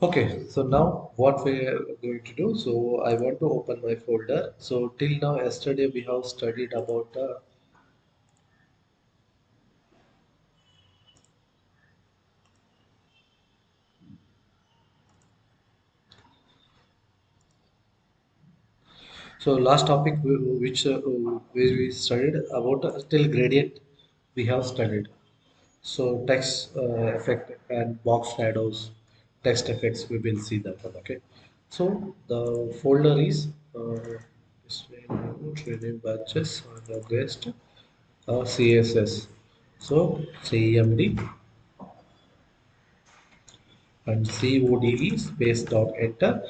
Okay, so now what we are going to do? So I want to open my folder. So till now, yesterday we have studied about so last topic which where we studied about still gradient we have studied. So text effect and box shadows, text effects we will see that one. Okay, so the folder is training batches and guest CSS. So CMD and CODE space dot enter.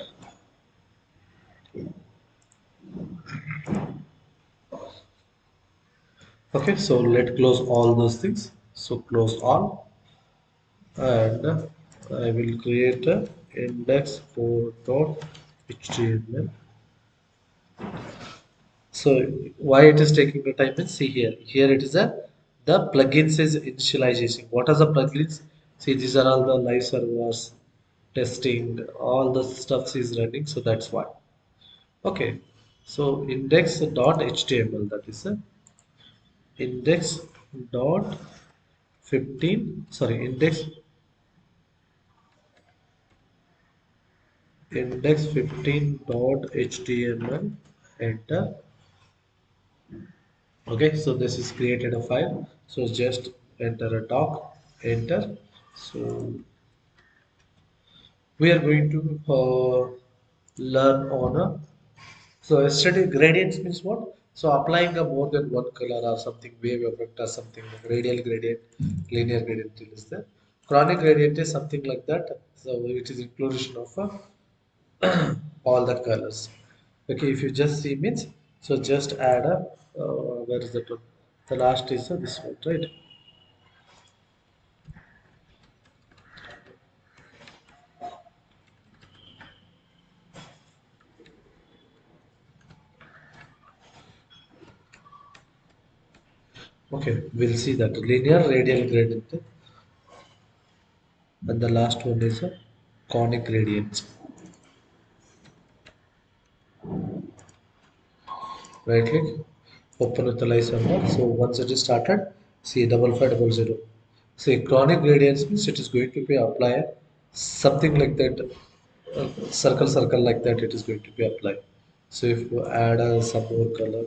Okay, so let close all those things. So close all, and I will create a index for dot HTML. So why it is taking the time is see here. Here it is a the plugins is initialization. What are the plugins? See these are all the live servers, testing, all the stuff is running. So that's why. Okay. So index.html that is a index dot 15 sorry index 15 dot html enter. Okay, so this is created a file. So just enter a doc, enter. So we are going to learn on a so yesterday gradients means what? So applying a more than one color or something, wave effect or something, radial gradient, linear gradient is there. Chronic gradient is something like that. So it is inclusion of all the colors. Okay, if you just see means, so just add a, where is that one? The last is this one, right? Okay, we'll see that linear radial gradient, and the last one is a conic gradient. Right click, open with the license. So once it is started, see 5500. See chronic gradients means it is going to be applied something like that, circle like that. It is going to be applied. So if you add some more color,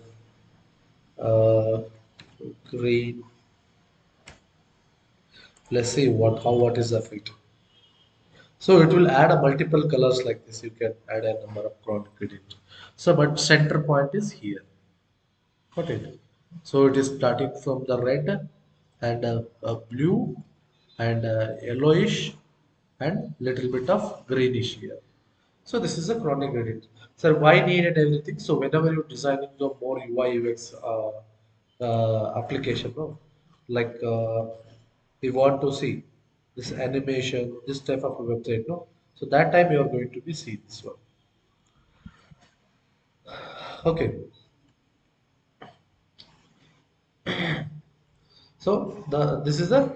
uh, green. Let's see what is the effect. So it will add a multiple colors like this. You can add a number of chronic gradient. So but center point is here. Got it. So it is starting from the red and blue and yellowish and little bit of greenish here. So this is a chronic gradient. So why need and everything? So whenever you're designing the more UI UX application, no, like we want to see this animation, this type of a website, no. So that time you are going to be see this one. Okay. So the this is the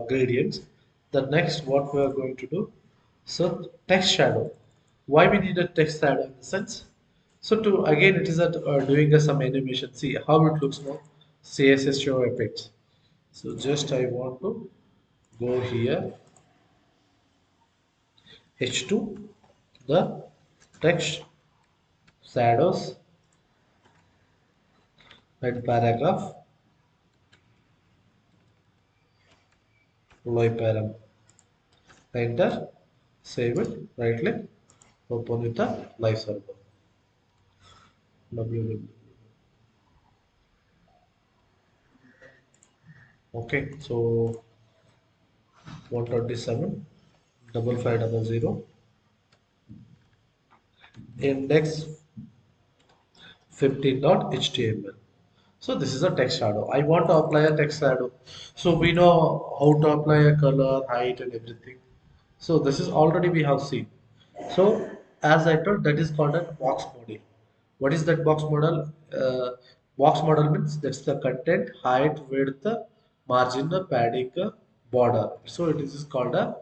gradients. The next what we are going to do. So text shadow. Why we need a text shadow in the sense? So to again it is that doing some animation. See how it looks now. CSS show effects. So just I want to go here H2 the text shadows and paragraph low param. Enter, save it, right click, open with the live server. www. Okay, so 127 5500 index 15.html. So this is a text shadow. I want to apply a text shadow. So we know how to apply a color, height, and everything. So this is already we have seen. So as I told, that is called a box model. What is that box model? Box model means that's the content, height, width, margin, padding, border. So it is called a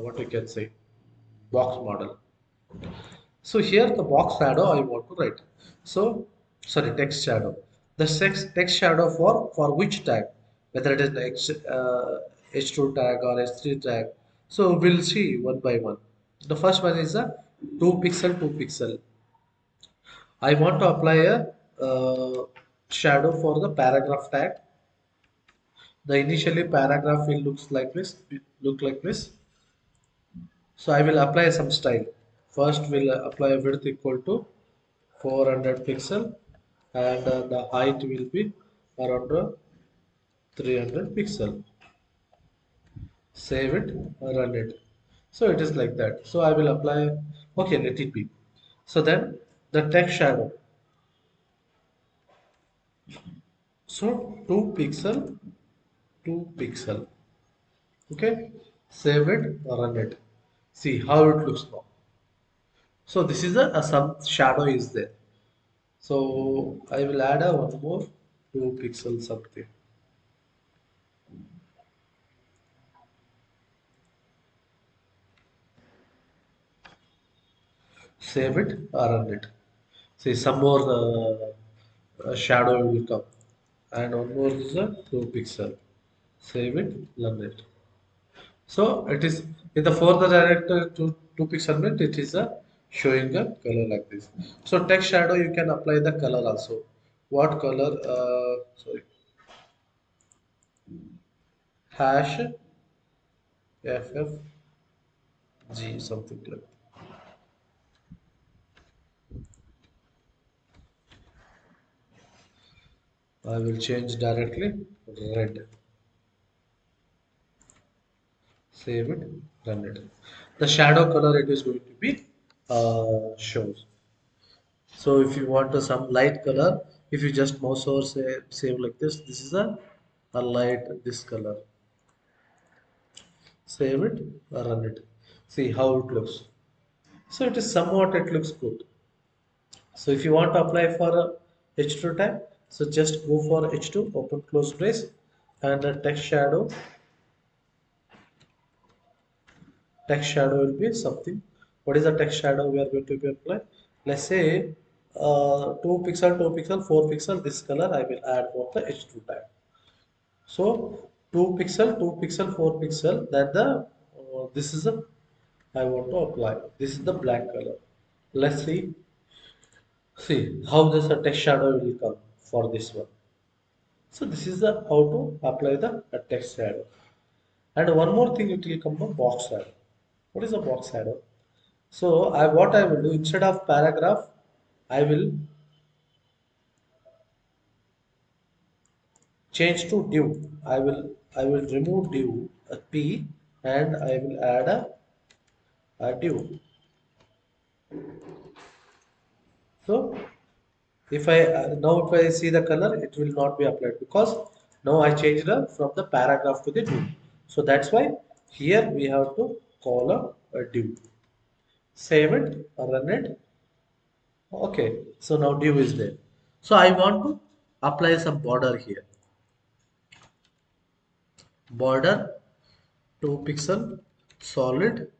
what we can say. box model. So here the box shadow I want to write. So sorry, text shadow. The text shadow for which tag, whether it is the H2 tag or H3 tag. So we'll see one by one. The first one is a 2 pixel. I want to apply a shadow for the paragraph tag. The initially paragraph will look like this. So I will apply some style. First we'll apply a width equal to 400 pixel and the height will be around 300 pixel. Save it, run it. So it is like that. So I will apply, okay, let it be. So then the text shadow. So 2 pixel, 2 pixel. Okay, save it, run it. See how it looks now. So this is a some shadow is there. So I will add a one more 2 pixel something. Save it or run it. See some more shadow will come and one more is a 2 pixel. Save it, run it. So it is in the further director to 2 pixel bit it is a showing a color like this. So text shadow you can apply the color also. What color? Sorry, hash ffg something like that. I will change directly red. Save it, run it. The shadow color it is going to be shows. So if you want some light color, if you just mouse over say save like this is a light this color. Save it, run it. See how it looks. So it is somewhat it looks good. So if you want to apply for a H2 tag, so just go for H2, open close brace, and the text shadow will be something. What is the text shadow we are going to be apply? Let's say 2 pixel, 4 pixel. This color I will add for the H2 tag. So 2 pixel, 4 pixel. That the this is a I want to apply. This is the black color. Let's see how this a text shadow will come for this one. So this is the how to apply the text shadow. And one more thing, it will come a box shadow. What is a box shadow? So what I will do instead of paragraph, I will change to div. I will remove div p and I will add a div. So if I see the color, it will not be applied because now I changed from the paragraph to the div. So that's why here we have to call a div. Save it, run it. Okay, so now div is there. So I want to apply some border here. Border 2 pixel solid.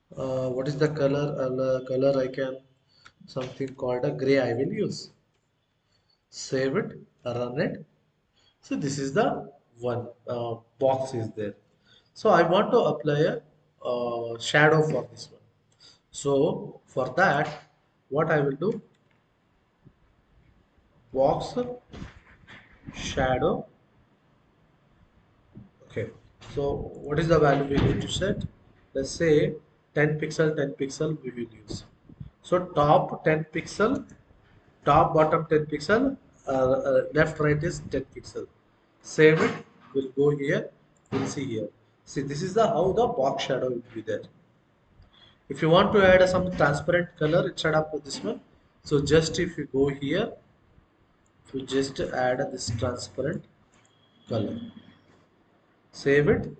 What is the color? Color I can something called a gray. I will use. Save it, run it. So this is the one box is there. So I want to apply a shadow for this one. So for that, what I will do, box shadow. Okay. So what is the value we need to set? Let's say 10 pixel, 10 pixel we will use. So top 10 pixel, top bottom 10 pixel, left right is 10 pixel. Save it. We'll go here. We'll see here. See this is the how the box shadow will be there. If you want to add some transparent color instead of this one, so just if you go here, you just add this transparent color. Save it.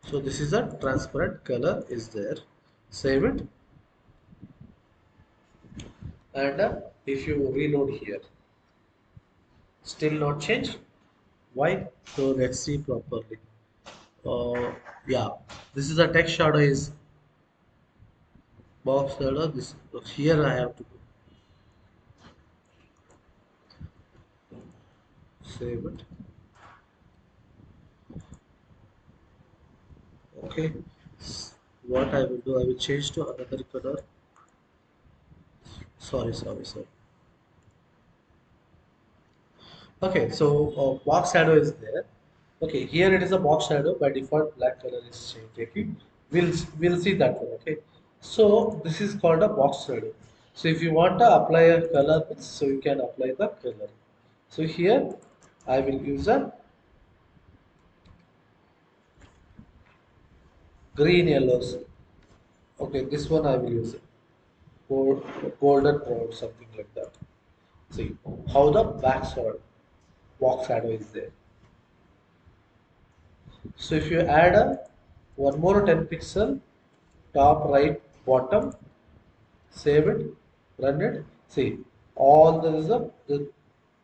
So this is a transparent color is there. Save it and if you reload here, still not changed. Why? So let's see properly. Uh, yeah, this is a text shadow is box shadow. This here I have to save it. Okay. What I will do, I will change to another color. Sorry. Okay, so box shadow is there. Okay, here it is a box shadow by default. Black color is changed. Okay, we'll see that one. Okay, so this is called a box shadow. So if you want to apply a color, so you can apply the color. So here I will use a green yellows. Okay, this one I will use it. Gold, golden brown, something like that. See how the back side box shadow is there. So if you add a one more 10 pixel top right bottom, save it, run it. See all there is the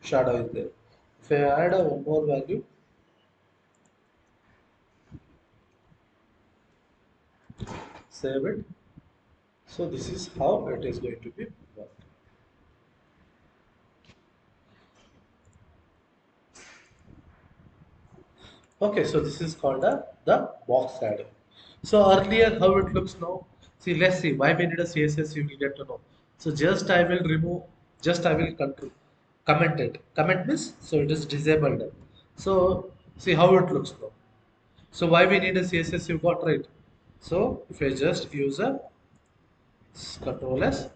shadow is there. If I add a one more value, save it. So this is how it is going to be worked. Okay, so this is called the box shadow. So earlier, how it looks now. See, let's see why we need a CSS. You will get to know. So just I will remove. Just I will control comment it. Comment means so it is disabled. So see how it looks now. So why we need a CSS? You got right. So if I just use a control S,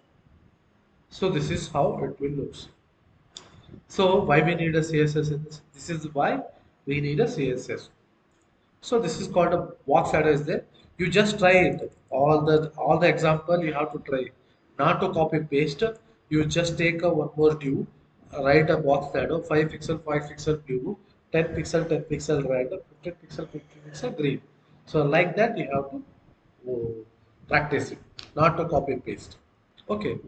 so this is how it will looks. So why we need a CSS in this? This is why we need a CSS. So this is called a box shadow is there. You just try it. All the example you have to try. Not to copy paste. You just take a one more div, write a box shadow, 5 pixel, 5 pixel blue, 10 pixel, 10 pixel red, 15 pixel, 15 pixel green. So like that you have to practice it, not to copy paste. Okay.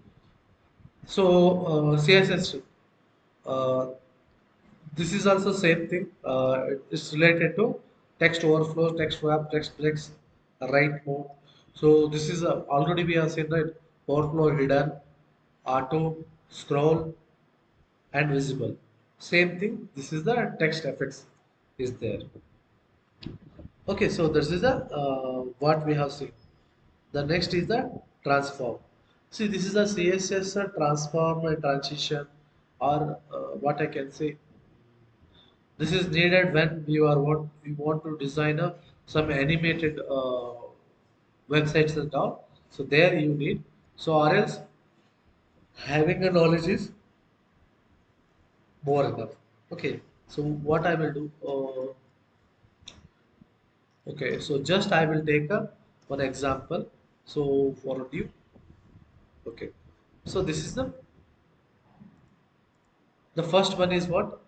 So CSS. Uh, this is also same thing. It's related to text overflow, text wrap, text flex, write mode. So this is already we have seen right. Overflow hidden, auto, scroll, and visible. Same thing. This is the text effects is there. Okay, so this is the what we have seen. The next is the transform. See, this is a CSS transform and transition, or what I can say. This is needed when you want to design some animated websites and all. So there you need. So or else having a knowledge is more enough. Okay. So what I will do? Okay. So just I will take a one example. So for you. Okay. So this is the first one is what?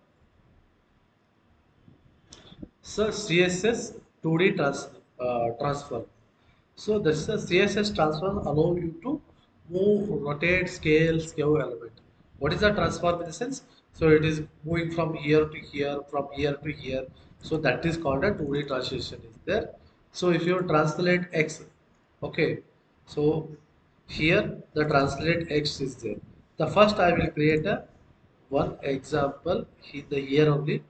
So CSS 2D transfer. So this is a CSS transform allow you to move, rotate, scale element. What is the transform in the sense? So it is moving from here to here, from here to here. So that is called a 2D transition is there. So if you translate X, okay. So here the translate X is there. The first I will create a one example in the here only.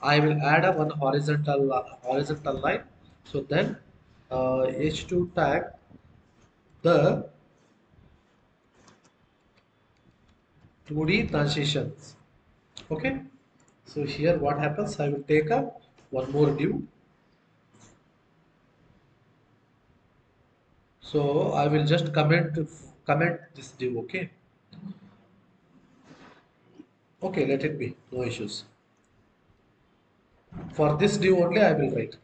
I will add a one horizontal line. So then H2 tag the 2D transitions. Okay. So here what happens? I will take a one more div. So I will just comment this div. Okay. Okay. Let it be. No issues. For this div only I will write.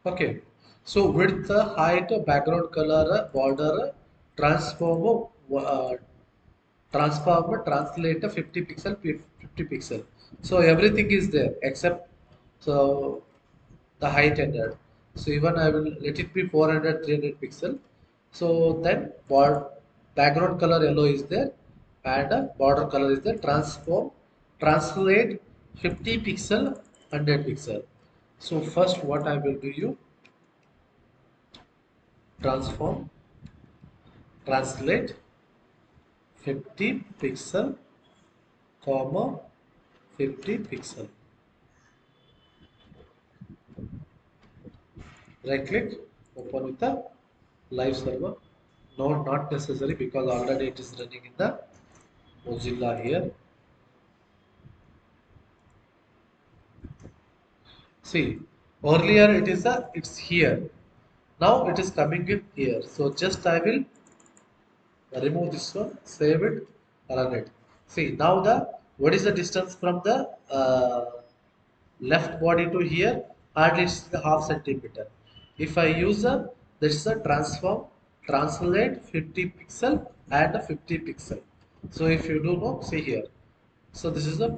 Okay. So width, height, background color, border, transform, transform, translate 50 pixel, 50 pixel. So everything is there except so the height and that. So even I will let it be 400, 300 pixel. So then board. background color yellow is there, and border color is there. Transform, translate 50 pixel, 100 pixel. So first what I will do, you transform, translate 50 pixel, comma 50 pixel. Right click, open with the live server. No, not necessary, because already it is running in the Mozilla here. See, earlier it's here. Now it is coming in here. So just I will remove this one, save it, run it. See, now the what is the distance from the left body to here? Hardly it's the half centimeter. If I use a, that's a transform, translate 50 pixel and a 50 pixel. So if you do know, see here. So this is the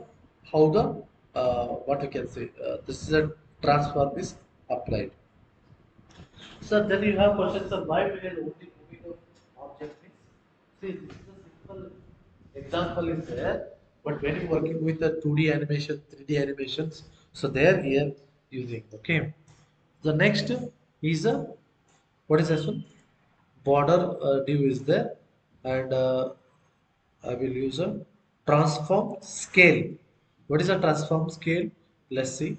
how the what we can say. This is a transform is applied. So then you have questions of why we are only moving of object means. See, this is a simple example is there, but when you're working with the 2D animation, 3D animations, so there here using. Okay. The next is a, what is this one? Border div is there, and I will use a transform scale. What is a transform scale? Let's see.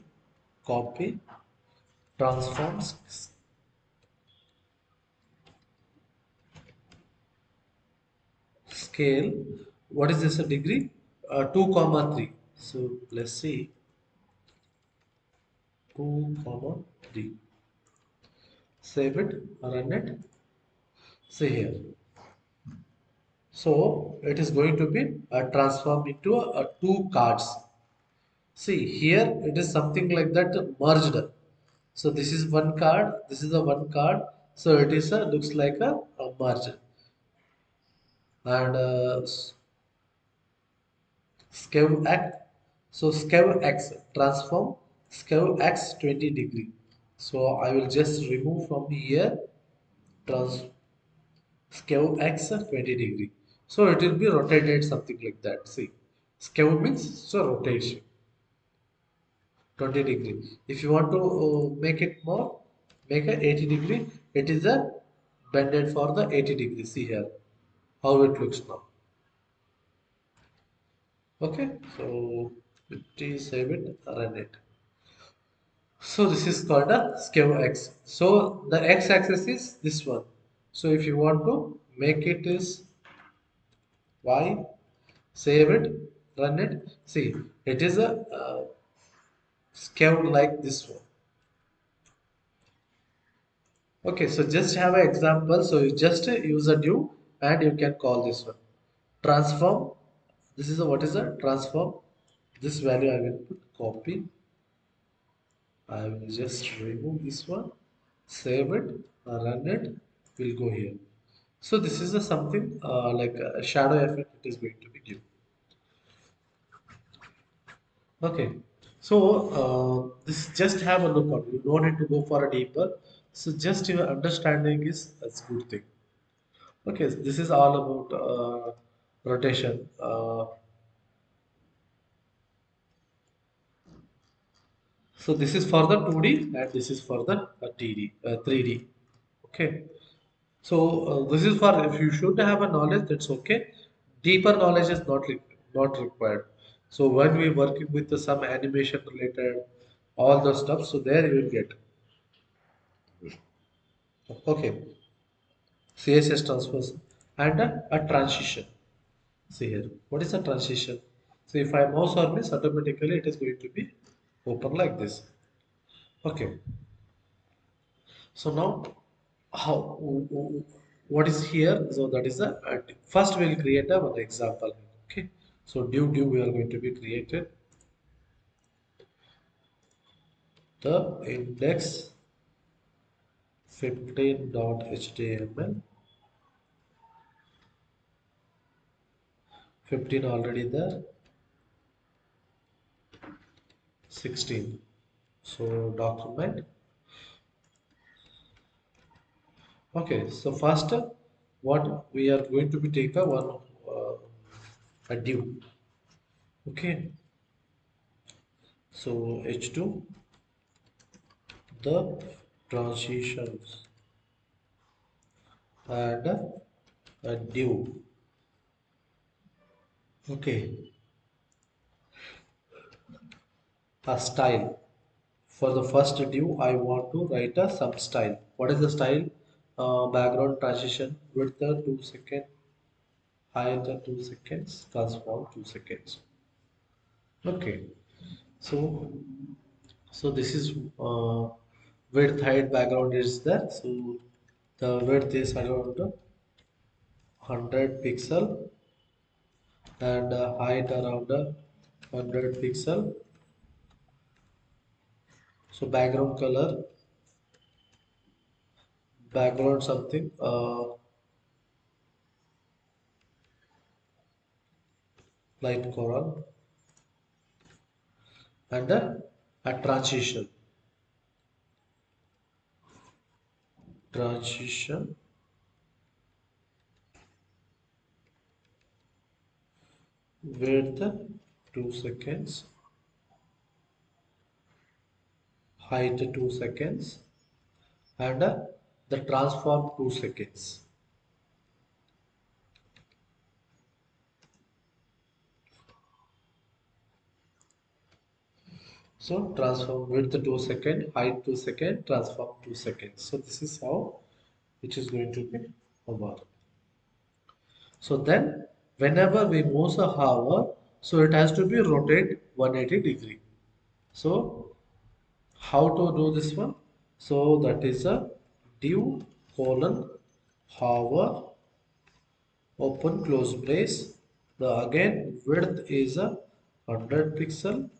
Copy, transforms scale. What is this a degree? 2 comma 3. So let's see, 2 comma 3. Save it, run it. See here. So it is going to be transformed into a two cards. See here, it is something like that merged. So this is one card, this is the one card. So it is a looks like a merged. And skew x, so skew x transform skew x 20 degree. So I will just remove from here trans skew x 20 degree. So it will be rotated something like that. See, skew means so rotation 20 degree. If you want to make it more, make a 80 degree. It is a bended for the 80 degree. See here how it looks now. Okay, so 57 run it. So this is called a skew x. So the x-axis is this one. So if you want to make it is y, save it, run it. See, it is a skew like this one. Okay, so just have an example. So you just use a new and you can call this one. Transform. This is a, what is a transform? This value I will put copy. I will just remove this one, save it, run it, will go here. So this is a something like a shadow effect it is going to be given. Okay, so this just have a look on. You don't need to go for a deeper. So just your understanding is a good thing. Okay, so this is all about rotation. So this is for the 2D and this is for the 3D. Okay. So this is for if you should have a knowledge, that's okay. Deeper knowledge is not required. So when we working with some animation related, all those stuff, so there you will get. Okay, CSS transfers and a transition. See here, what is a transition? So if I mouse on this, automatically it is going to be open like this. Okay, so now how what is here? So that is the first we'll create a one example. Okay, so div we are going to be created the index 15.html, 15 already there, 16. So document. Okay, so first what we are going to be take a one a div. Okay, so H2 the transitions and a div. Okay, a style. For the first div, I want to write a some style. What is the style? Background transition with the 2 second, hide the 2 seconds, transform 2 seconds. Okay, so this is width height background is there. So the width is around 100 pixel and height around 100 pixel. So background something light coral and a transition width 2 seconds, height 2 seconds, and the transform 2 seconds. So transform width 2 second, height 2 second, transform 2 seconds. So this is how it is going to be over. So then whenever we move a hover, so it has to be rotate 180 degree. So how to do this one? So that is a div colon hover open close brace. The again width is a 100 pixel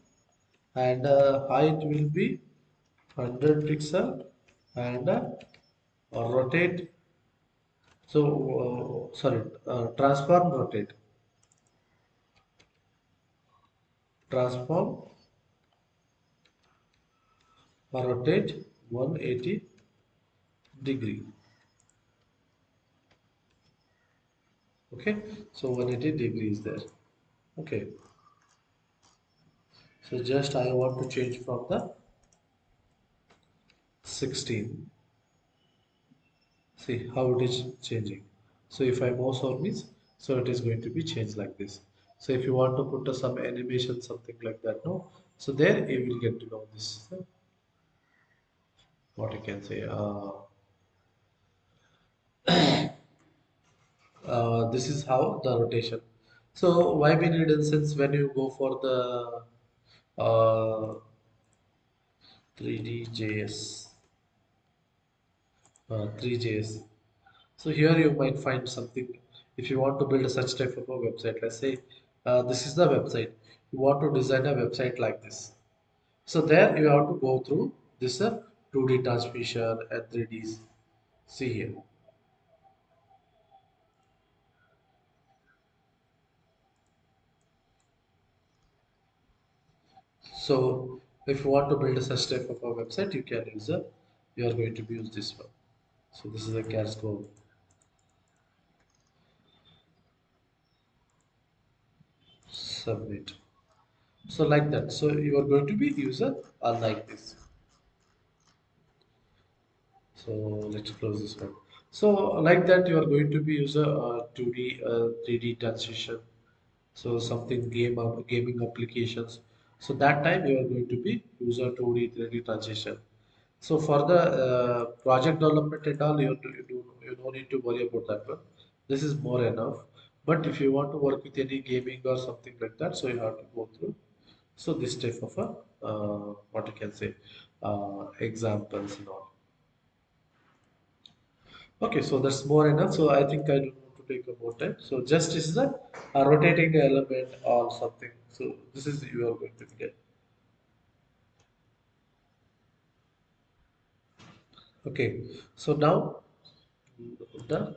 and height will be 100 pixel and rotate. So sorry, transform transform rotate 180 degree. Okay, so 180 degree is there. Okay, so just I want to change from the 16. See how it is changing. So if I mouse on means, so it is going to be changed like this. So if you want to put some animation, something like that, no. So there you will get to know this. What you can say. This is how the rotation. So why we need instance when you go for the 3D JS, 3JS. So here you might find something. If you want to build such type of a website, let's say this is the website. You want to design a website like this. So there you have to go through this 2D transmission and 3Ds. See here. So if you want to build such type of a website, you can use a. You are going to use this one. So this is a CARS code. Submit. So like that. So you are going to be user like this. So let's close this one. So like that you are going to be user 2D 3D transition. So something gaming applications. So that time you are going to be user 2D 3D transition. So for the project development and all, you don't need to worry about that one. This is more enough. But if you want to work with any gaming or something like that, so you have to go through. So this type of a what you can say examples and all. Okay, so that's more enough. So I think I don't want to take a more time. So just is a rotating element or something. So this is you are going to get. Okay, so now the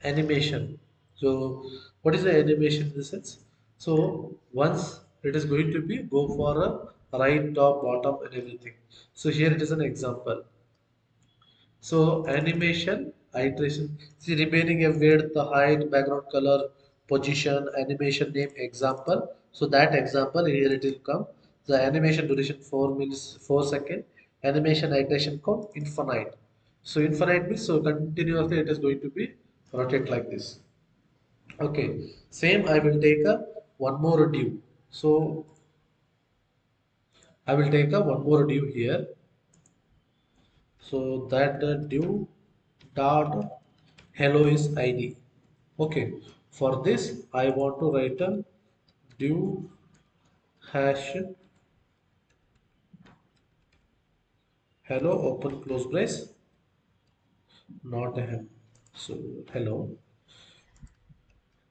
animation. So what is the animation in the sense? So once it is going to be go for a right, top, bottom, and everything. So here it is an example. So animation iteration. See, remaining a width, the height, background color, position, animation name, example. So that example here it will come. The animation duration 4 minutes, 4 second. Animation iteration count infinite. So infinite means so continuously it is going to be rotate like this. Okay. Same I will take a one more div. So I will take a one more div here. So that div dot hello is id. Okay, for this I want to write a div hash hello open close brace, not a hem. So hello.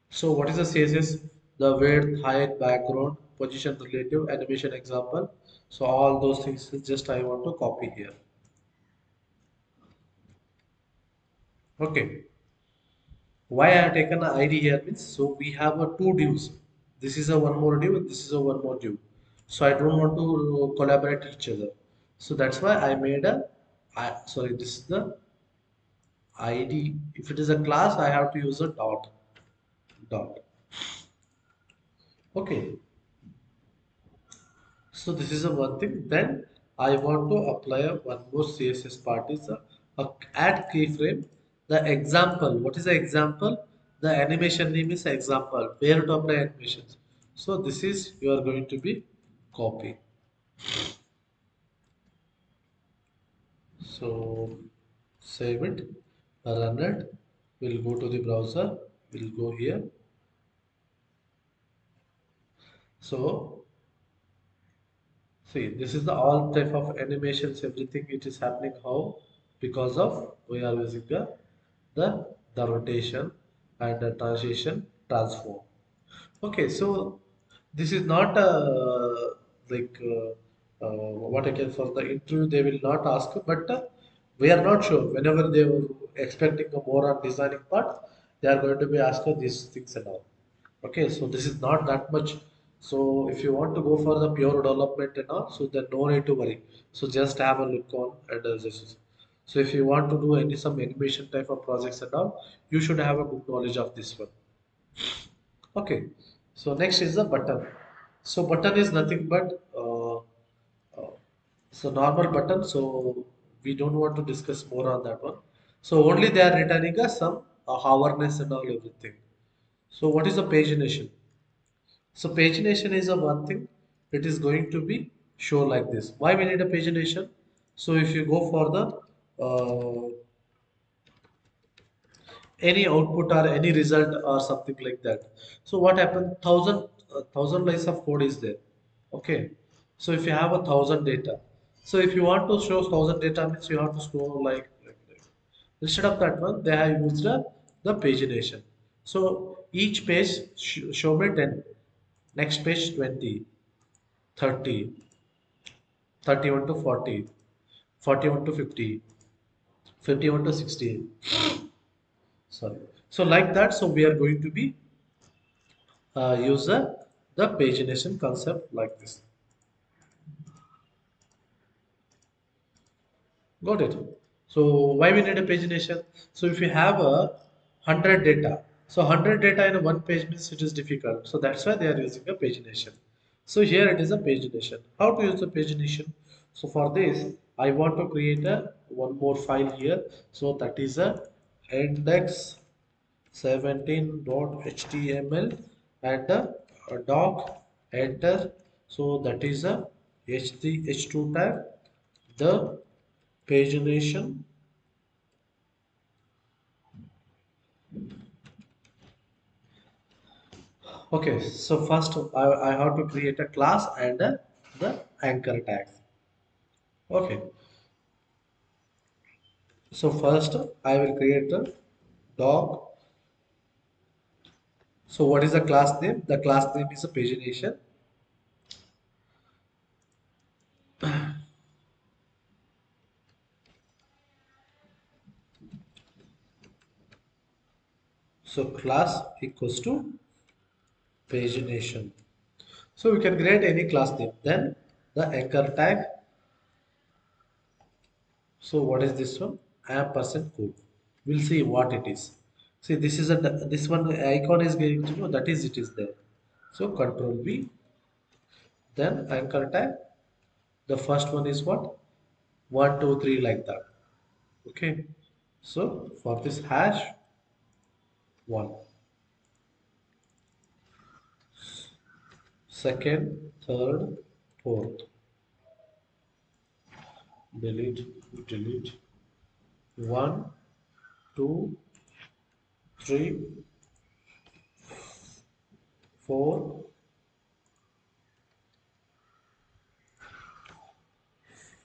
So what is the CSS? The width, height, background, position, relative, animation example. So all those things is just I want to copy here. Okay. Why I have taken an ID here means so we have a two divs. This is a one more div, this is a one more div. So I don't want to collaborate each other. So that's why I made a sorry, this is the ID. If it is a class, I have to use a dot. Okay. So this is a one thing. Then I want to apply a one more CSS part is a add keyframe. The example. What is the example? The animation name is example. Where to apply animations? So this is you are going to be copy. So save it, run it. We'll go to the browser. We'll go here. So see, this is the all type of animations, everything it is happening how because of we are using the rotation and the transition transform. Okay, so this is not like what I can for the interview they will not ask, but we are not sure. Whenever they were expecting a more on designing part, they are going to be asking these things and all. Okay, so this is not that much. So if you want to go for the pure development and all, so then no need to worry. So just have a look on and just. So if you want to do any some animation type of projects and all, you should have a good knowledge of this one. Okay, so next is the button. So button is nothing but so normal button. So we don't want to discuss more on that one. So only they are returning us some hoverness and all everything. So what is the pagination? So pagination is a one thing. It is going to be show like this. Why we need a pagination? So if you go for the any output or any result or something like that. So what happened? Thousand lines of code is there. Okay. So if you have 1,000 data, so if you want to show 1,000 data means you have to scroll like. Instead of that one, they have used the pagination. So each page show me 10, next page 20, 30, 31 to 40, 41 to 50, 51 to 60. Sorry. So like that, so we are going to be use the pagination concept like this. Got it? So why we need a pagination? So if you have a 100 data, so 100 data in a one page means it is difficult. So that's why they are using a pagination. So here it is a pagination. How to use the pagination? So for this, I want to create a one more file here. So that is a index 17.html and a doc enter. So that is a h2 tag, the pagination. Okay, so first I have to create a class and the anchor tag. Okay, so first I will create a doc. So what is the class name? The class name is a pagination. So class equals to pagination. So we can create any class name. Then the anchor tag. So what is this one? I am percent code. We'll see what it is. See, this is a this one icon is going to know that is it is there. So Control V, then anchor tag. The first one is what? 1, 2, 3 like that. Okay. So for this hash 1, second, third, fourth. Delete, delete. 1, 2, 3, 4,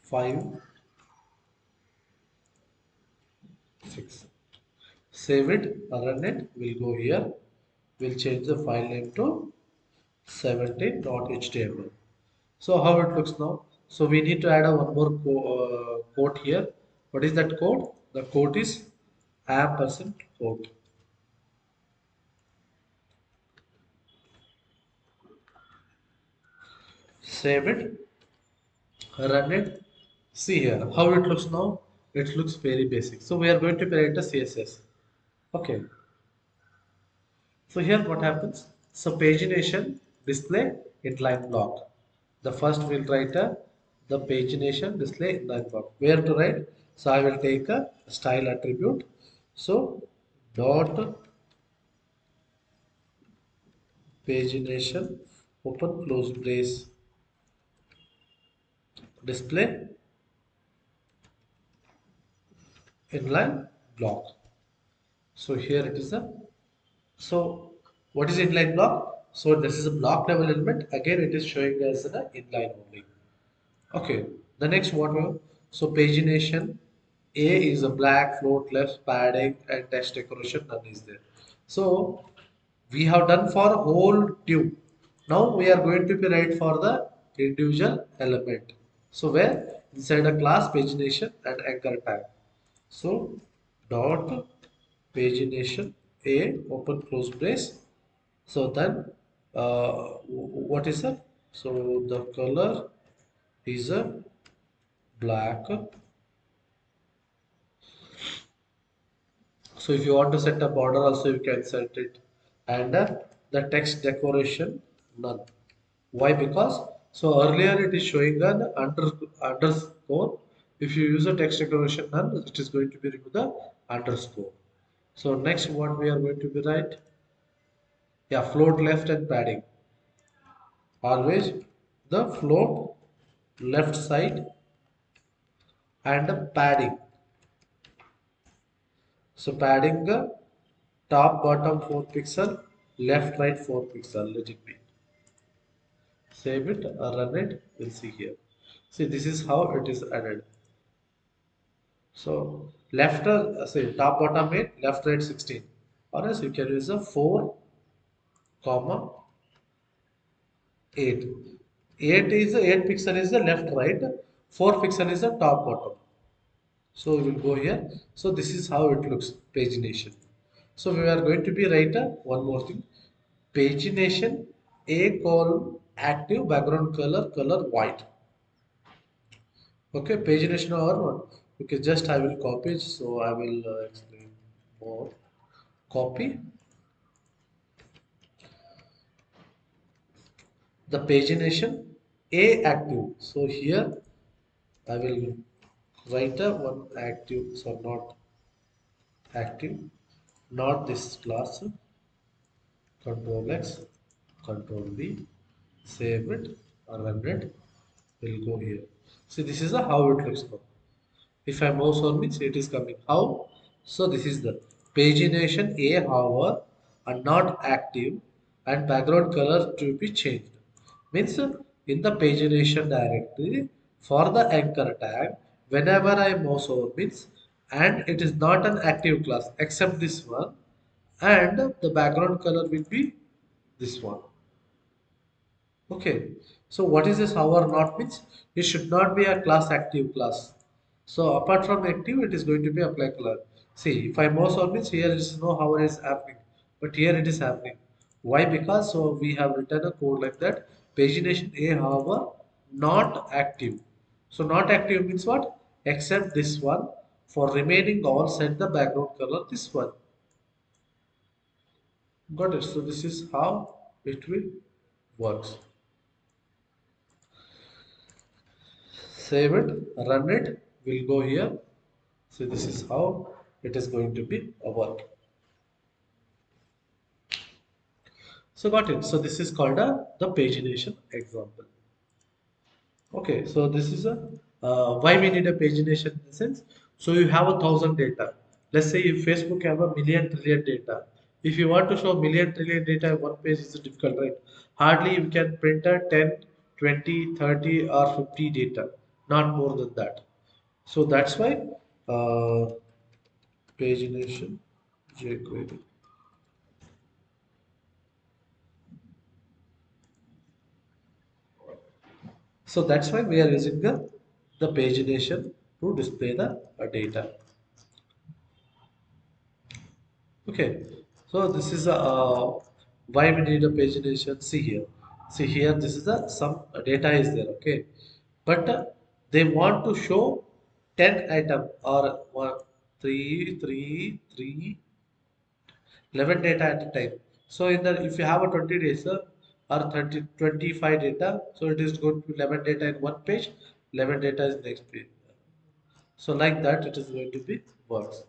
5, 6. Save it, run it. We'll go here. We'll change the file name to 17.html. So how it looks now? So we need to add a one more quote here. What is that code? The quote is ampersand quote. Save it, run it. See here how it looks now. It looks very basic. So we are going to create a CSS. Okay. So here what happens? So pagination display inline block. The first we'll write the pagination display inline block. Where to write? So I will take a style attribute. So dot pagination open close brace display inline block. So here it is a so what is inline block? So this is a block level element. Again, it is showing as an inline only. Okay, the next one. So pagination A is a black float left padding and text decoration none is there. So we have done for whole tube. Now we are going to be write for the individual element. So where inside a class pagination and anchor tag. So dot pagination A open close brace. So then what is that? So the color is a black. So if you want to set a border also you can set it. And the text decoration none. Why? Because so earlier it is showing an underscore. If you use a text decoration none, it is going to be remove the underscore. So next what we are going to be write? Yeah, float left and padding. Always the float left side and the padding. So padding the top bottom 4 pixel, left right 4 pixel. Let it be. Save it, run it. We'll see here. See, this is how it is added. So left, say top bottom 8, left right 16. Or else you can use a 4, comma 8. 8 is 8 pixel is the left right, 4 pixel is the top bottom. So we will go here. So this is how it looks, pagination. So we are going to be write one more thing. Pagination A column active background color white. Okay, pagination or what? Okay, just I will copy it. So I will explain more. Copy the pagination A active. So here I will write a one active. So not active, not this class. Control X, Control V, save it, run it. We'll go here. See, this is how it looks now. If I mouse on means it is coming. How? So this is the pagination A hover are not active and background color to be changed. Means in the pagination directory for the anchor tag, whenever I mouse over means and it is not an active class except this one and the background color will be this one. Okay, so what is this hover not means? It should not be a class active class. So apart from active, it is going to be apply color. See, if I mouse on means here is no hover is happening, but here it is happening. Why? Because so we have written a code like that. Pagination A hover not active. So not active means what? Except this one For remaining all, set the background color this one. Got it? So this is how it will works. Save it, run it, we'll go here. So this is how it is going to be a work. So got it. So this is called the pagination example. Okay, so this is a why we need a pagination in the sense. So you have 1,000 data. Let's say if Facebook have a million trillion data. If you want to show million trillion data on one page, is difficult, right? Hardly you can print a 10, 20, 30, or 50 data, not more than that. So that's why uh, pagination jQuery. So that's why we are using the pagination to display the data. Okay, so this is a why we need a pagination. See here. This is a some data is there. Okay, but they want to show 10 item or one, three, three, three, 11 data at a time. So in the if you have a 20 days or 30, 25 data, so it is going to be 11 data in one page, 11 data is next page. So like that, it is going to be works.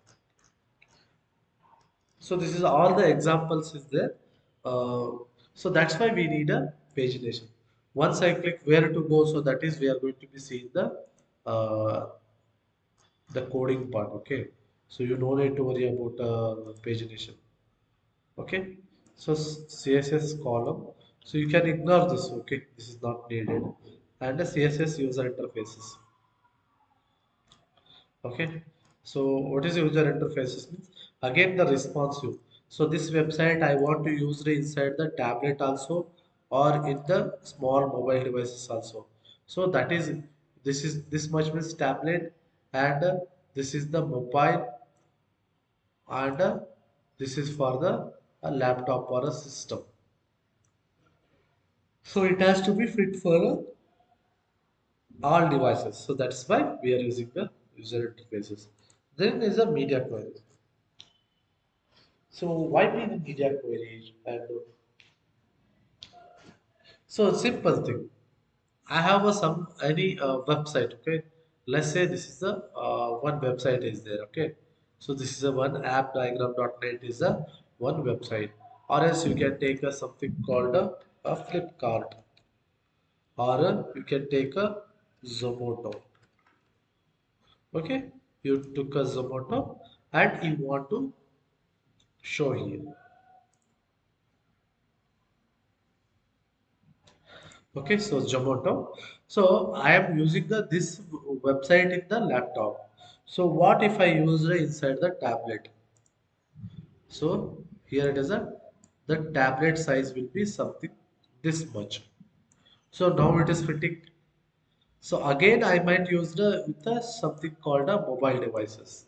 So this is all the examples is there. So that's why we need a pagination. Once I click where to go, so that is we are going to be seeing uh, the coding part. Okay, so you don't need to worry about pagination. Okay, so CSS column. So you can ignore this. Okay, this is not needed. And the CSS user interfaces. Okay, so what is user interfaces means? Again, the responsive. So this website I want to use it inside the tablet also or in the small mobile devices also. So that is this much means tablet and this is the mobile and this is for the a laptop or a system. So it has to be fit for all devices. So that's why we are using the user interfaces. Then is a media query. So why be the media query? And so simple thing. I have a some any website. Okay, let's say this is the one website is there. Okay, so this is a one app diagram.net is a one website, or else you can take a something called a Flipkart, or you can take a Zomato. Okay, you took a Zomato and you want to show here. Okay, so Zomato. So I am using this website in the laptop. So what if I use it inside the tablet? So here it is the tablet size will be something this much. So now it is fitting. So again I might use the with a something called a mobile devices.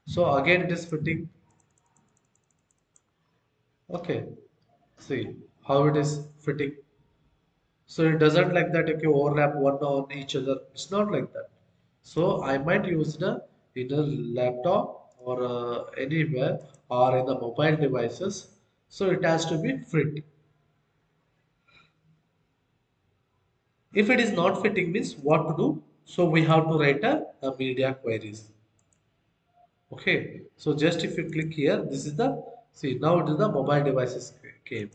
So again it is fitting. Okay, see how it is fitting. So it doesn't like that if you overlap one on each other. It's not like that. So I might use the in a laptop or anywhere or in the mobile devices. So it has to be fit. If it is not fitting means what to do? So we have to write a media queries. Okay. So just if you click here, this is the see now it is the mobile devices came.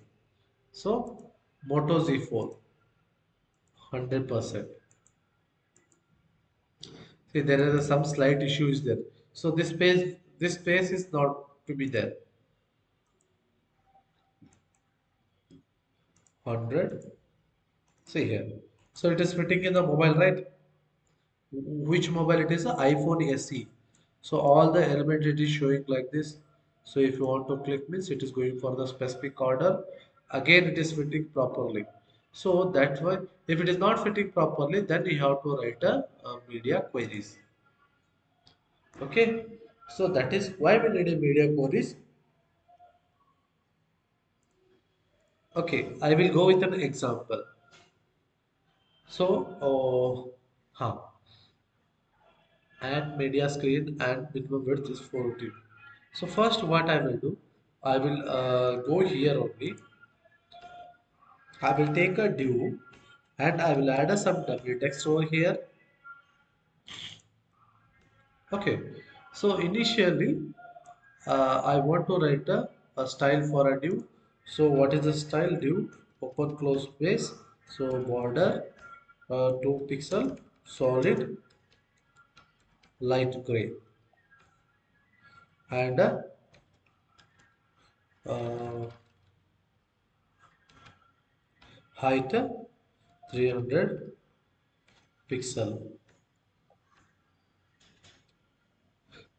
So Moto Z4 100%. See, there is some slight issues there. So this space is not to be there. 100. See here. So it is fitting in the mobile, right? Which mobile it is? A iPhone SE. So all the element it is showing like this. So if you want to click means it is going for the specific order. Again, it is fitting properly. So that's why if it is not fitting properly, then you have to write a media queries. Okay. So that is why we need a media queries. Okay, I will go with an example. So, huh. and media screen and minimum width is 40. So first what I will do, I will go here only. I will take a div and I will add some w text over here. Okay, so initially I want to write a style for a div. So what is the style? Div open close space. So border 2 pixel solid light gray and uh, height 300 pixel,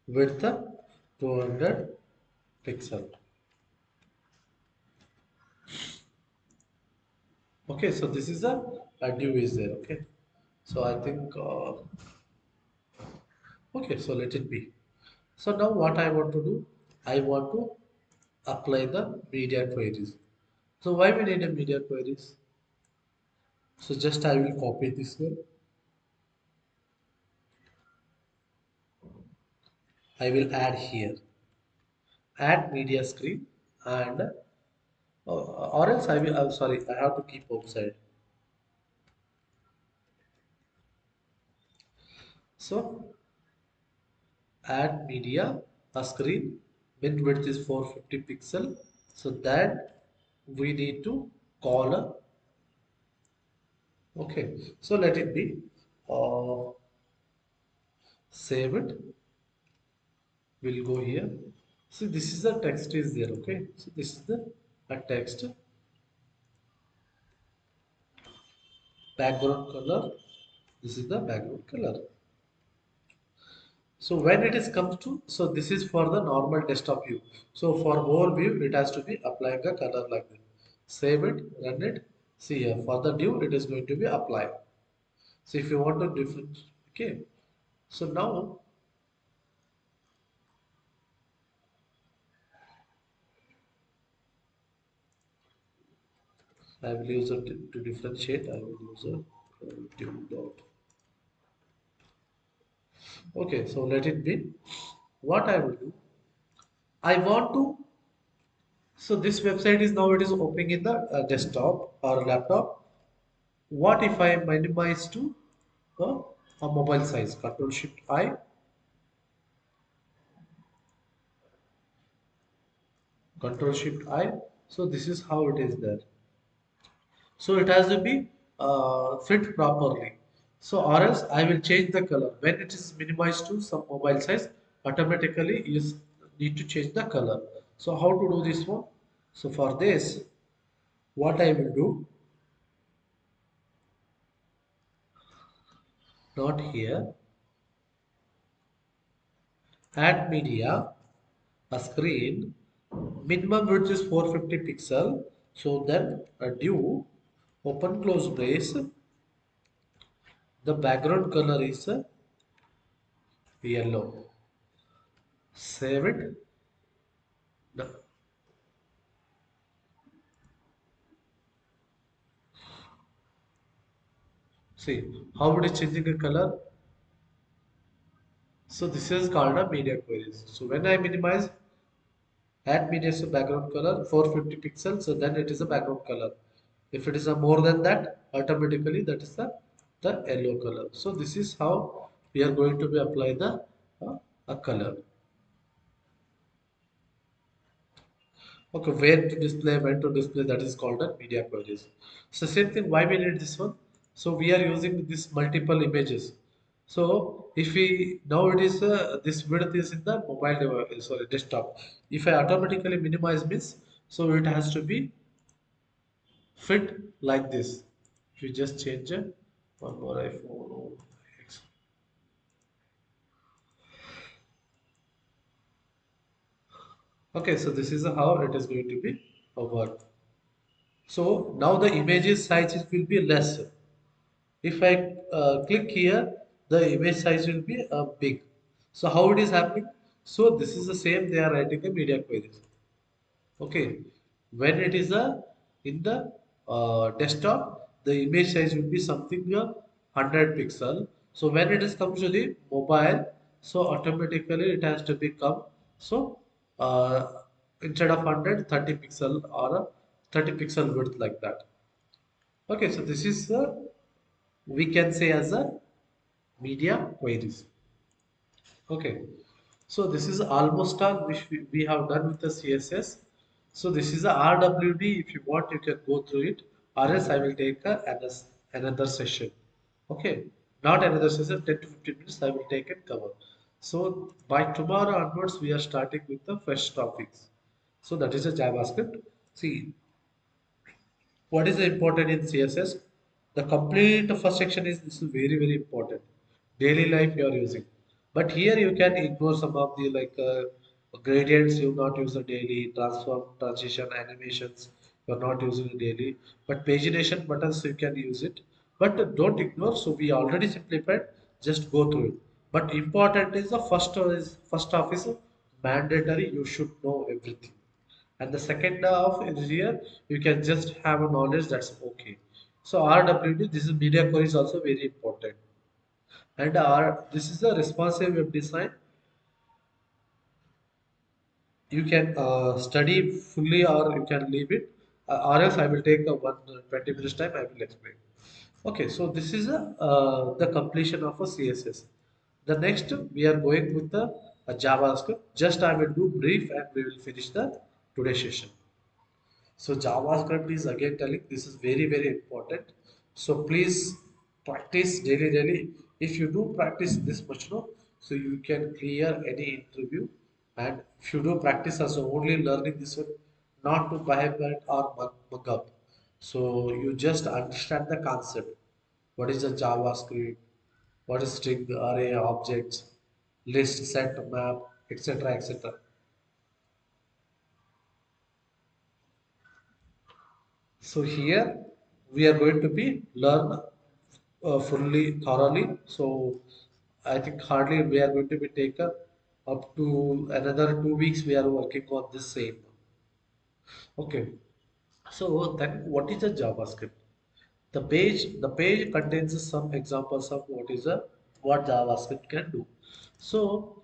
width 200 pixel. Okay, so this is a div is there. Okay, so I think okay, so let it be. So now what I want to do, I want to apply the media queries. So why we need a media queries? So just I will copy this one. I will add here, add media screen, and or else I will. Sorry, I have to keep outside. So add media, a screen, min width is 450 pixel. So that we need to call a. Okay, so let it be. Uh, Save it. We'll go here. See, this is the text is there. Okay, so this is the a text background color. This is the background color. So when it is comes to, so this is for the normal desktop view. So for whole view, it has to be applying a color like that. Save it, run it. See here, for the view, it is going to be applied. So if you want to different, okay. So now I will use it to differentiate. I will use a div dot. Okay, so let it be. What I will do, I want to. So this website is now it is opening in the desktop or laptop. What if I minimize to uh, a mobile size? Control Shift I, Control Shift I. So this is how it is there. So it has to be fit properly. So or else I will change the color. When it is minimized to some mobile size, automatically you need to change the color. So how to do this one? So for this, what I will do, not here, add media, a screen, minimum width is 450 pixel. So then a div, open close brace, the background color is yellow. Save it. Now, see how it is changing the color. So this is called a media queries. So when I minimize, add media to background color 450 pixels, so then it is a background color. If it is a more than that, automatically that is the yellow color. So this is how we are going to be apply the a color. Okay, where to display, when to display, that is called a media queries. So same thing, why we need this one? So we are using this multiple images. So if we now it is this width is in the mobile device, sorry desktop. If I automatically minimize means, so it has to be fit like this. If you just change one more iPhone. Okay, so this is how it is going to be work. So now the images size will be less. If I click here, the image size will be big. So how it is happening? So this is the same. They are writing a media queries. Okay, when it is in the desktop, the image size will be something 100 pixel. So when it is comes to the mobile, so automatically it has to become so instead of 100, 30 pixel or a 30 pixel width like that. Okay, so this is we can say as a media queries. Okay, so this is almost all which we have done with the CSS. So this is a RWD. If you want, you can go through it, or else I will take another session. Okay, not another session, 10 to 15 minutes I will take and cover. So by tomorrow onwards, we are starting with the fresh topics. So that is a JavaScript. See, what is the important in CSS? The complete first section is this is very very important. Daily life you are using, but here you can ignore some of the gradients. You not use the daily transform, transition, animations. You are not using it daily, but pagination buttons you can use it. But don't ignore. So we already simplified. Just go through it. But important is the first off is mandatory. You should know everything, and the second half is here you can just have a knowledge, that's okay. So RWD, this is media query, is also very important. And R, this is a responsive web design. You can study fully or you can leave it, or else I will take a 20 minutes time, I will explain. Okay, so this is the completion of a CSS. The next we are going with a JavaScript. Just I will do brief and we will finish the today's session. So JavaScript is again telling this is very very important. So please practice daily daily. If you do practice this much, no, so you can clear any interview. And if you do practice also only learning this one, not to buy it or mug up. So you just understand the concept. What is a JavaScript? What is string, array, objects, list, set, map, etc. etc. So here we are going to be learn fully thoroughly. So I think hardly we are going to be taken up to another 2 weeks. We are working on this same. Okay. So then what is a JavaScript? The page contains some examples of what JavaScript can do. So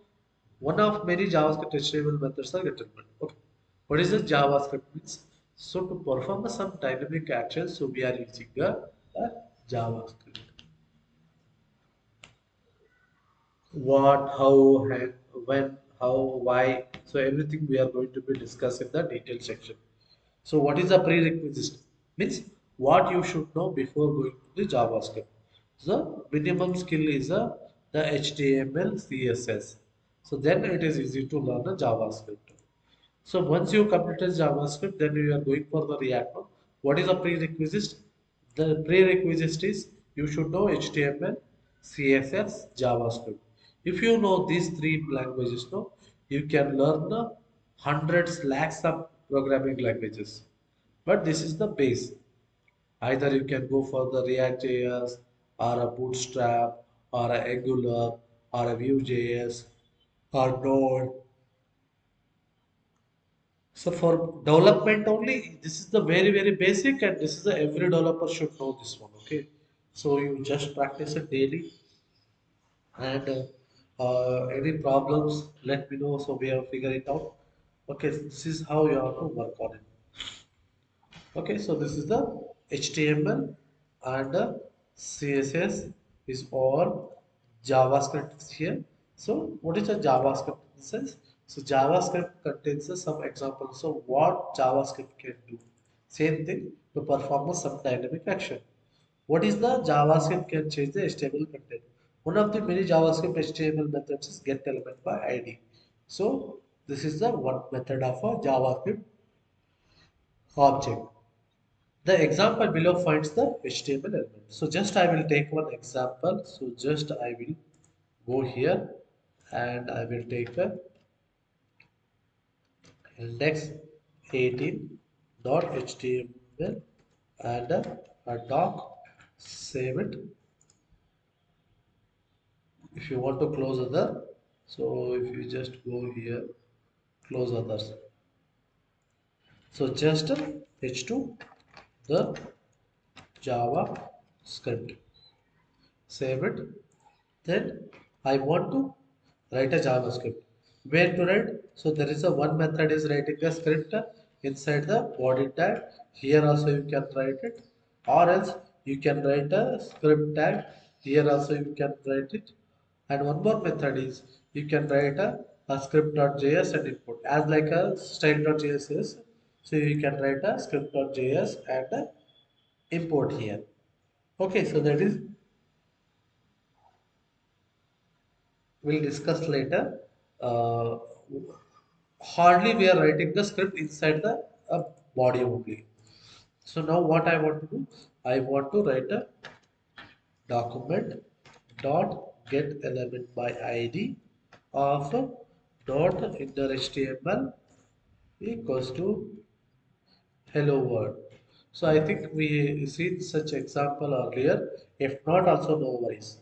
one of many JavaScript HTML methods are getting. Okay. What is the JavaScript means? So to perform some dynamic actions, so we are using a JavaScript. What, how, and when, how, why. So everything we are going to be discussed in the detail section. So what is a prerequisite? Means what you should know before going to the JavaScript. So minimum skill is the HTML, CSS. So then it is easy to learn the JavaScript. So once you completed JavaScript, then you are going for the React. No? What is the prerequisite? The prerequisite is you should know HTML, CSS, JavaScript. If you know these three languages, no, you can learn hundreds, lakhs of programming languages. But this is the base. Either you can go for the React.js or a Bootstrap or a Angular or a Vue.js or Node. So for development only, this is the very very basic, and this is the every developer should know this one. Okay, so you just practice it daily, and any problems, let me know so we have figure it out. Okay, this is how you have to work on it. Okay, so this is the HTML and CSS is all JavaScript is here. So what is a JavaScript in the sense? So JavaScript contains some examples of what JavaScript can do. Same thing to perform some dynamic action. What is the JavaScript can change the HTML content? One of the many JavaScript HTML methods is get element by ID. So this is the one method of a JavaScript object. The example below finds the HTML element. So just I will take one example. So just I will go here and I will take a index 18.html and a doc. Save it. If you want to close other, so if you just go here, close others. So just h2 the JavaScript. Save it. Then I want to write a JavaScript. Where to write? So there is a one method is writing a script inside the body tag. Here also you can write it, or else you can write a script tag. Here also you can write it. And one more method is you can write a script.js and input as like a style.js is. So you can write a script.js and import here. Okay, so that is we'll discuss later. Uh, Hardly we are writing the script inside the body only. So now what I want to do, I want to write a document dot get element by id of dot inner html equals to hello world. So I think we seen such example earlier. If not, also no worries.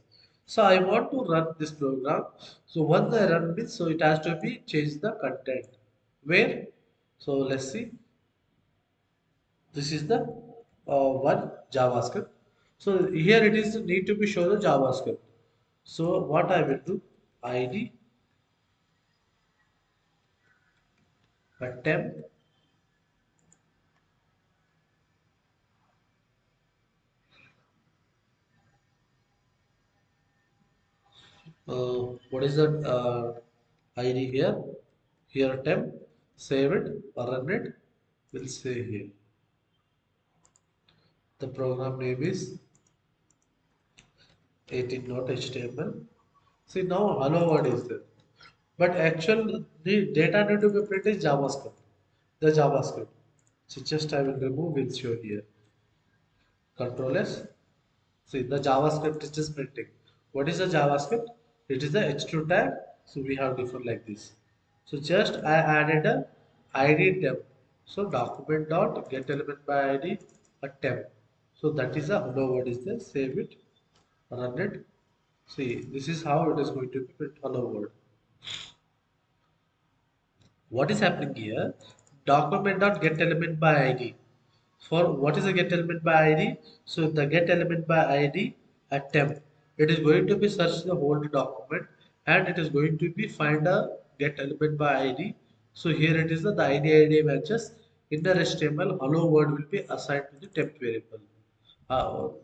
So I want to run this program. So once I run this, so it has to be change the content. Where? So let's see. This is the one JavaScript. So here it is need to be show the JavaScript. So what I will do, ID attempt. What is that ID here? Here attempt, save it, run it. We'll say here. The program name is 18.html. See now hello world is there. But actual the data need to be printed is JavaScript. The JavaScript. So just I will remove, will show here. Control S. See the JavaScript is just printing. What is the JavaScript? It is the H2 tag. So we have different like this. So just I added a ID temp. So document dot get element by ID a temp. So that is a hello world is there. Save it, run it. See this is how it is going to be print hello world. What is happening here? Document dot get element by ID. For what is a get element by ID? So the get element by ID at temp. It is going to be search the whole document and it is going to be find a get element by ID. So here it is the ID matches in the HTML hello world will be assigned to the temp variable,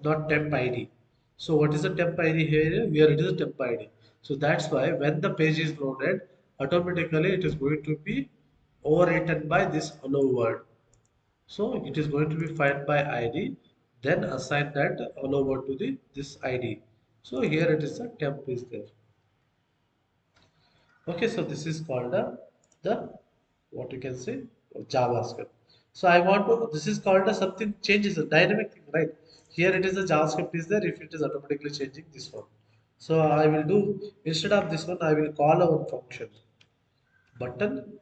not temp ID. So what is the temp ID here? Here it is a temp ID. So that's why when the page is loaded, automatically it is going to be overwritten by this hello world. So it is going to be find by ID, then assign that all over to the this ID. So here it is a temp is there. Okay, so this is called the what you can say JavaScript. So I want to this is called a something changes a dynamic thing, right? Here it is the JavaScript is there if it is automatically changing this one. So I will do instead of this one I will call a one function button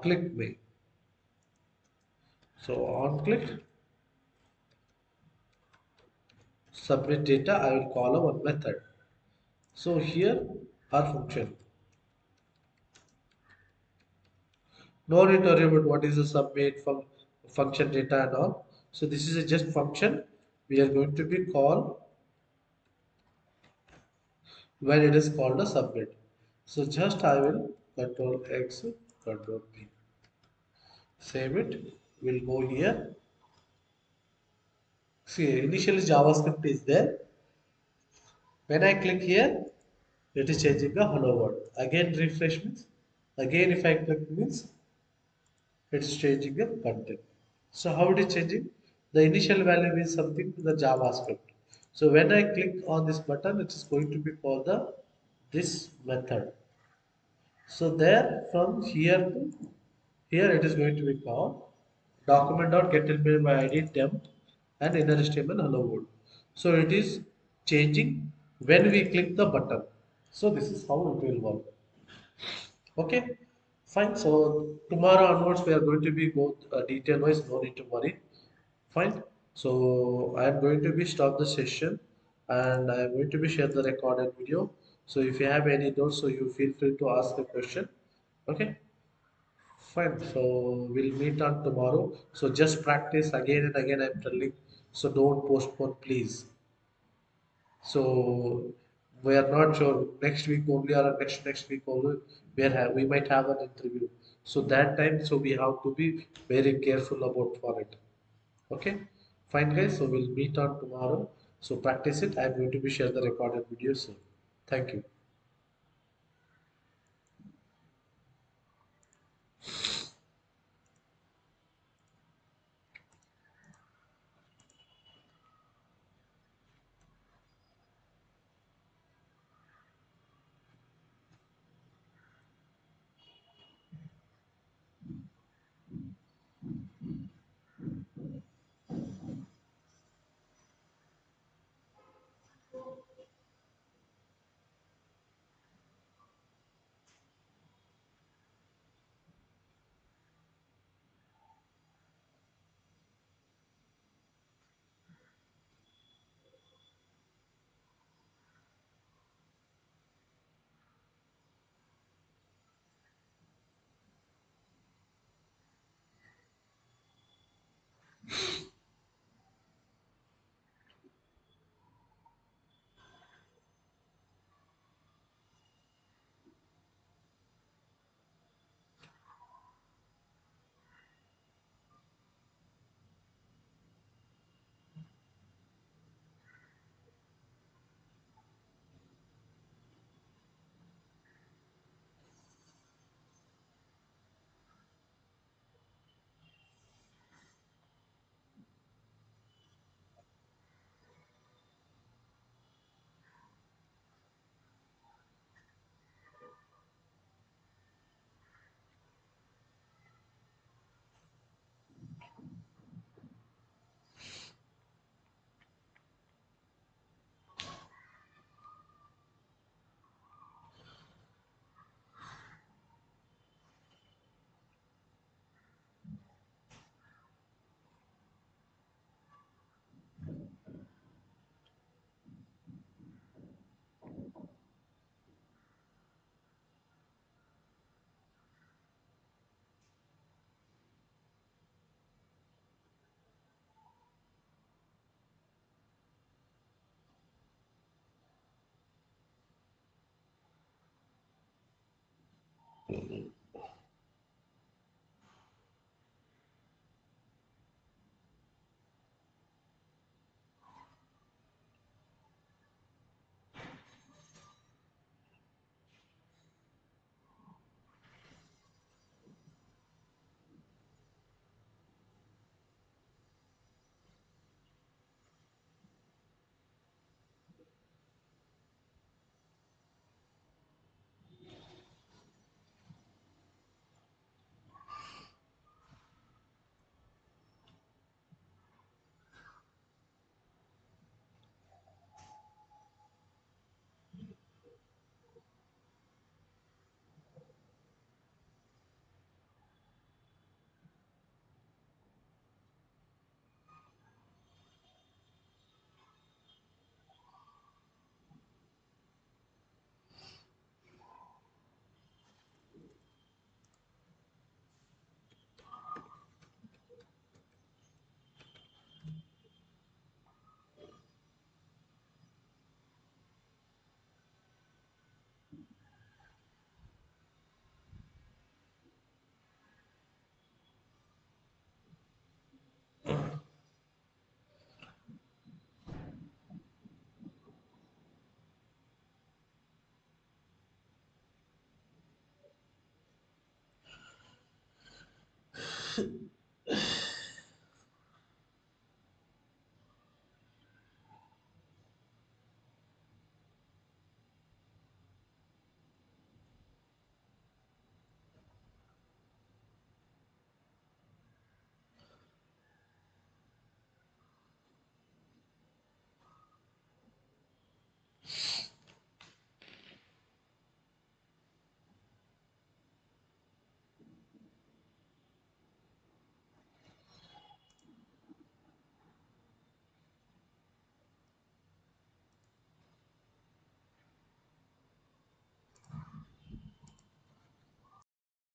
click me. So on click submit data I will call a one method. So here our function. No need to worry about what is the submit from function data and all. So this is a just function we are going to be called when it is called a submit. So just I will control X, control P. Save it. We'll go here. See initially JavaScript is there. When I click here, it is changing the hello world. Again refresh means again if I click means it's changing the content. So how it is changing? The initial value is something to the JavaScript. So when I click on this button, it is going to be called the this method. So there from here to here it is going to be called document.getElement by ID temp and inner HTML hello world. So it is changing when we click the button. So this is how it will work. Okay, fine. So tomorrow onwards we are going to be both detail wise, no need to worry. Fine. So I am going to be stop the session and I am going to be share the recorded video. So if you have any doubts, so you feel free to ask the question. Okay, fine. So we'll meet on tomorrow. So just practice again and again. I'm telling. So don't postpone, please. So We are not sure next week only or next week only we might have an interview. So that time, so we have to be very careful about for it. Okay, fine guys. So we'll meet on tomorrow. So practice it. I'm going to be share the recorded video soon. Thank you.